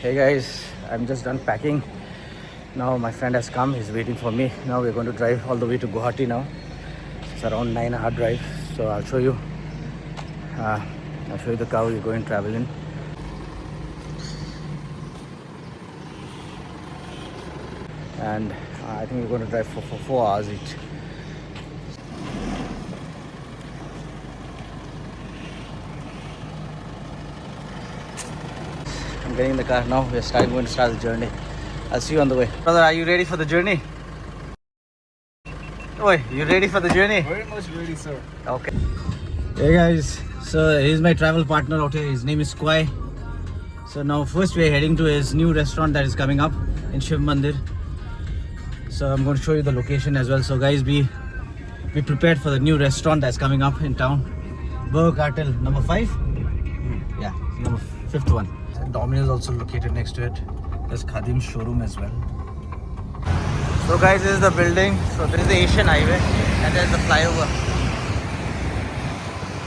Hey guys, I'm just done packing. Now my friend has come, he's waiting for me. Now we're going to drive all the way to Guwahati now. It's around 9-hour drive. So I'll show you the car we're going travel in. And I think we're going to drive for 4 hours each. I'm getting in the car now. We're going to start the journey. I'll see you on the way. Brother, are you ready for the journey? Oi, you ready for the journey? Very much ready, sir. Okay. Hey guys, so he's my travel partner out here. His name is Kwai. So now first we're heading to his new restaurant that is coming up in Shiv Mandir. So I'm going to show you the location as well. So guys, be prepared for the new restaurant that's coming up in town. Burger Cartel number 5. Yeah, number 5th one. Domino's also located next to it. There's Khadim's showroom as well. So guys, this is the building. So this is the Asian Highway and there's the flyover.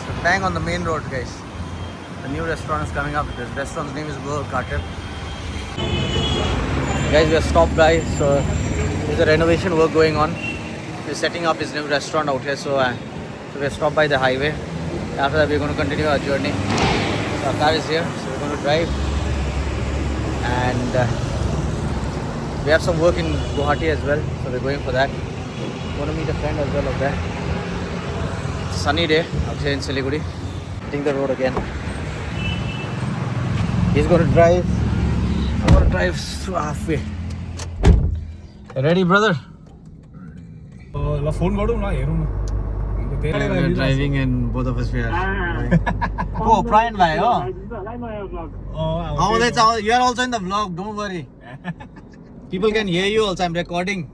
So bang on the main road, guys. The new restaurant is coming up. This restaurant's name is Burger Cartel. Guys, we are stopped by. So there's a renovation work going on. We're setting up his new restaurant out here. So we're stopped by the highway. After that, we're going to continue our journey. So our car is here. So we're going to drive. And we have some work in Guwahati as well, so we're going for that. Want to meet a friend as well up there. It's a sunny day out here in Siliguri. Hitting the road again. He's going to drive. I'm going to drive through halfway. You ready, brother? Phone We're driving and both of us we are. Oh, Brian bhai, oh. Oh, that's all. You are also in the vlog. Don't worry. People can hear you also. I'm recording.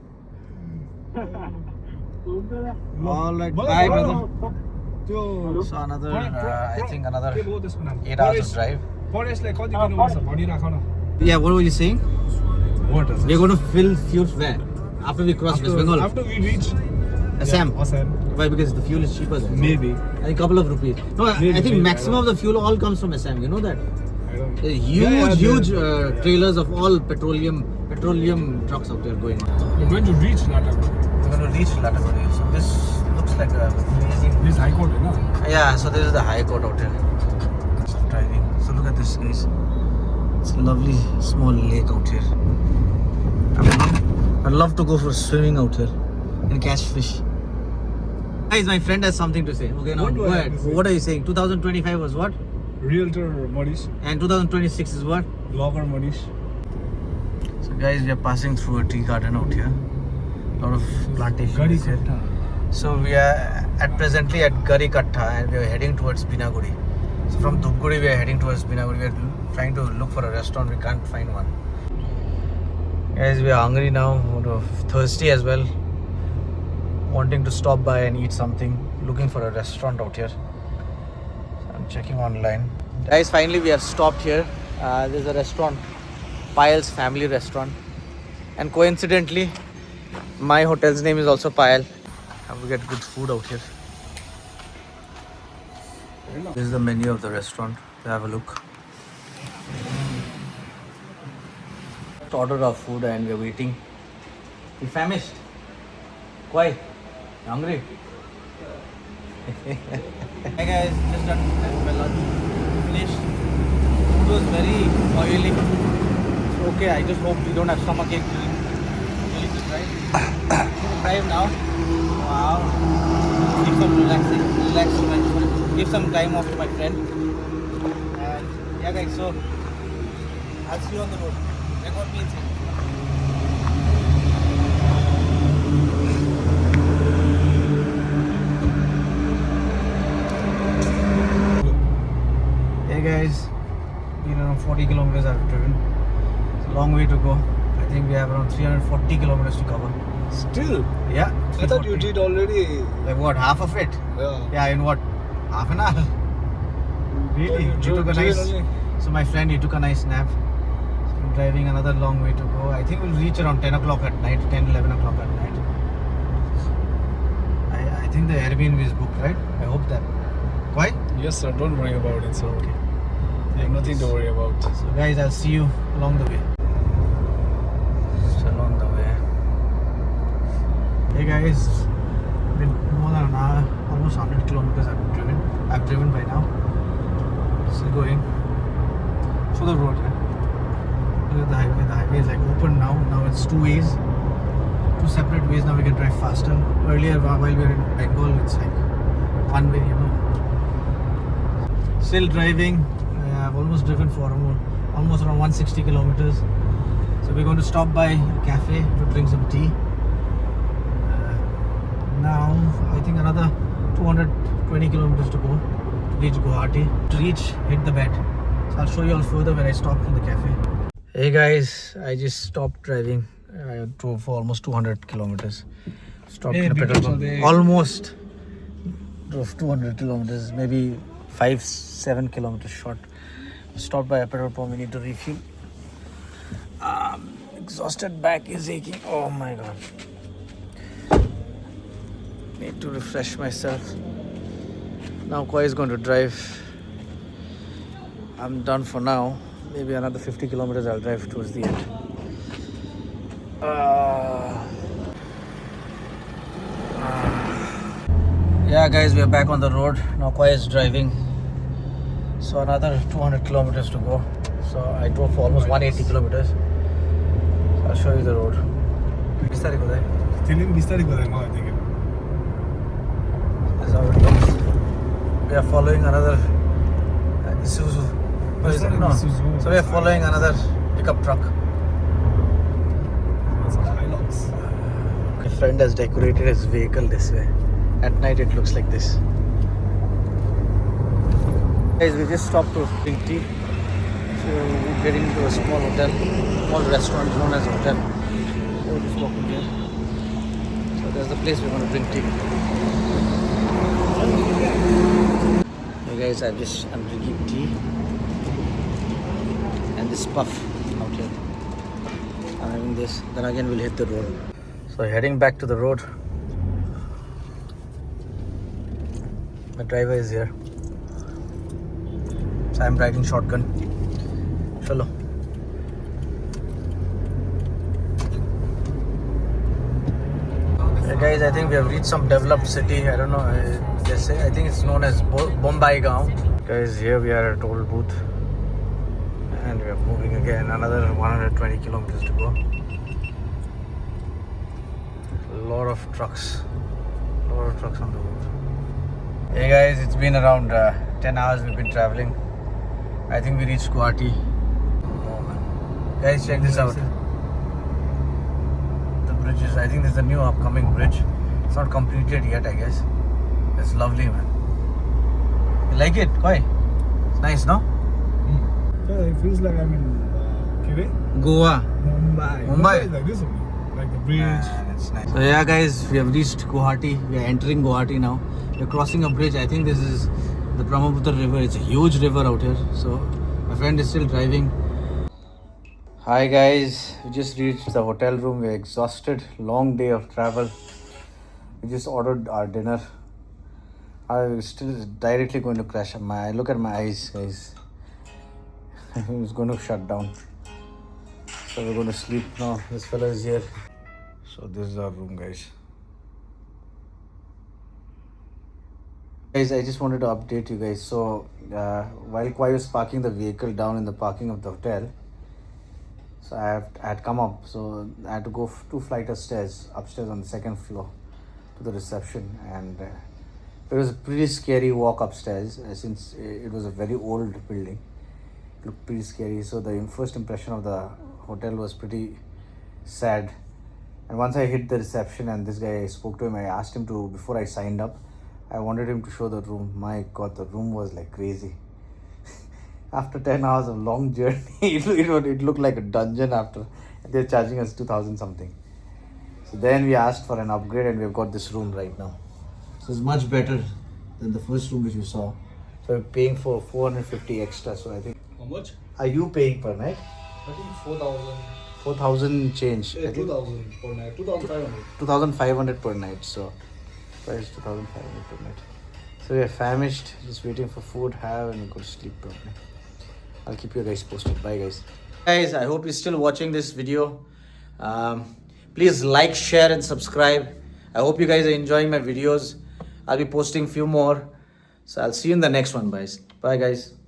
All right. Bye, brother. So another, I think another 8 hours of drive. Yeah, what were you saying? What is it? We're going to fill fuel where? After we cross West Bengal? After we reach Assam. Assam. Why? Because the fuel is cheaper there. Maybe. A couple of rupees. No, Maybe, I think maybe, maximum of the fuel all comes from Assam. You know that? I don't know. Huge trailers of all petroleum trucks out there going on. We're going to reach Lataguri. We're going to reach Lataguri. So this looks like a amazing. This is High Court, no? Yeah, so this is the High Court out here. So I'm driving. So look at this, guys. It's a lovely small lake out here. I'd love to go for swimming out here and catch fish. Guys, my friend has something to say. Okay, now What do go I have ahead. to say? What are you saying? 2025 was what? Realtor Manish. And 2026 is what? Blogger Manish. So guys, we are passing through a tea garden out here. A lot of plantations here. So we are presently at Garikatta and we are heading towards Binaguri. So from Dhupguri we are heading towards Binaguri. We are trying to look for a restaurant. We can't find one. Guys, we are hungry now, thirsty as well. Wanting to stop by and eat something. Looking for a restaurant out here. So I'm checking online. Guys, finally we have stopped here. There's a restaurant, Payal's Family Restaurant. And coincidentally, my hotel's name is also Payal. And we get good food out here. This is the menu of the restaurant. Have a look. Ordered our food and we're waiting. We famished? Why? Hungry? Hey guys, just done my lunch. Finished. Food was very oily. So okay, I just hope we don't have stomachache during the drive. Drive now. Wow. Give some relaxing. Give some time off to my friend. And yeah guys, so I'll see you on the road. Record me inside. Hey guys, been around 40 kilometers I've driven. It's a long way to go. I think we have around 340 kilometers to cover. Still? Yeah. I thought you 340. did already. Like what, half of it? Yeah. Yeah, in what? Half an hour? Really? You You took a drove nice... only? So my friend, he took a nice nap. So I'm driving another long way to go. I think we'll reach around 10 o'clock at night, 10, 11 o'clock at night. I think the Airbnb is booked, right? I hope that. Why? Yes, sir. Don't worry about it, sir. Okay. Yeah, nothing to worry about. So guys, I'll see you along the way. Still on the way. Hey guys, been more than an hour, almost 100 kilometers I've driven by now. Still going. Show the road, yeah. Look at the highway. The highway is like open now. Now it's two ways. Two separate ways. Now we can drive faster. Earlier while we were in Bengal, it's like one way, you know. Still driving. I've almost driven for almost around 160 kilometers. So we're going to stop by a cafe to drink some tea. Now I think another 220 kilometers to go to reach Guwahati. To hit the bed. So I'll show you all further when I stop in the cafe. Hey guys, I just stopped driving. I drove for almost 200 kilometers. Stopped in a petrol pump. Almost drove 200 kilometers, maybe 5-7 kilometers short. Stopped by a petrol pump. We need to refuel. Exhausted, back is aching. Oh my god. Need to refresh myself. Now Koi is going to drive. I'm done for now. Maybe another 50 kilometers I'll drive towards the end. Yeah guys, we are back on the road. Now Koi is driving. So another 200 kilometers to go. So I drove for almost 180 kilometers. So I'll show you the road. Bistari ko dai. Feeling bistari ko dai, I think. That's how it looks. We are following another Isuzu. What is it? No. Isuzu. So we are following another pickup truck. That's a Hilux. My friend has decorated his vehicle this way. At night it looks like this. Guys, we just stopped to drink tea. So we're getting into a small hotel, small restaurant known as a hotel. So we're just walking here. So there's the place we're going to drink tea. Hey guys, I'm drinking tea and this puff out here. I'm having this. Then again we'll hit the road. So heading back to the road. The driver is here. So I'm riding shotgun. Chalo. Hey guys, I think we have reached some developed city. I don't know. I think it's known as Bombay Gaon. Guys, here we are at toll booth. And we are moving again. Another 120 kilometers to go. A lot of trucks. A lot of trucks on the road. Hey guys, it's been around 10 hours we've been traveling. I think we reached Guwahati. Oh man. Guys, check this out. The bridges. I think this is a new upcoming bridge. It's not completed yet, I guess. It's lovely, man. You like it? Koi? It's nice, no? Yeah, it feels like I'm in Kire? Goa. Mumbai is like this only. Like the bridge. It's nice. So yeah guys, we have reached Guwahati. We are entering Guwahati now. We're crossing a bridge. I think this is the Brahmaputra river. It's a huge river out here. So my friend is still driving. Hi guys, we just reached the hotel room. We're exhausted. Long day of travel. We just ordered our dinner. I'm still directly going to crash. Look at my eyes, guys. It's going to shut down. So we're going to sleep now. This fellow is here. So this is our room, guys. Guys, I just wanted to update you guys. So while Koi was parking the vehicle down in the parking of the hotel, so I had come up. So I had to go 2 flights of stairs upstairs on the 2nd floor to the reception, and it was a pretty scary walk upstairs since it was a very old building. It looked pretty scary. So the first impression of the hotel was pretty sad. And once I hit the reception and this guy, I spoke to him, I asked him to, before I signed up, I wanted him to show the room. My god, the room was like crazy. After 10 hours of long journey, it looked like a dungeon after. They're charging us 2,000 something. So then we asked for an upgrade and we've got this room right now. So it's much better than the first room which you saw. So we're paying for 450 extra. So I think. How much? Are you paying per night? I think 4,000. 4,000 change. Yeah, 2,000 per night. 2,500. 2,500 per night. So price 2,500 per night. So we are famished, just waiting for food, have and go to sleep properly. I'll keep you guys posted. Bye guys. Guys, I hope you're still watching this video. Please like, share and subscribe. I hope you guys are enjoying my videos. I'll be posting few more. So I'll see you in the next one, guys. Bye guys.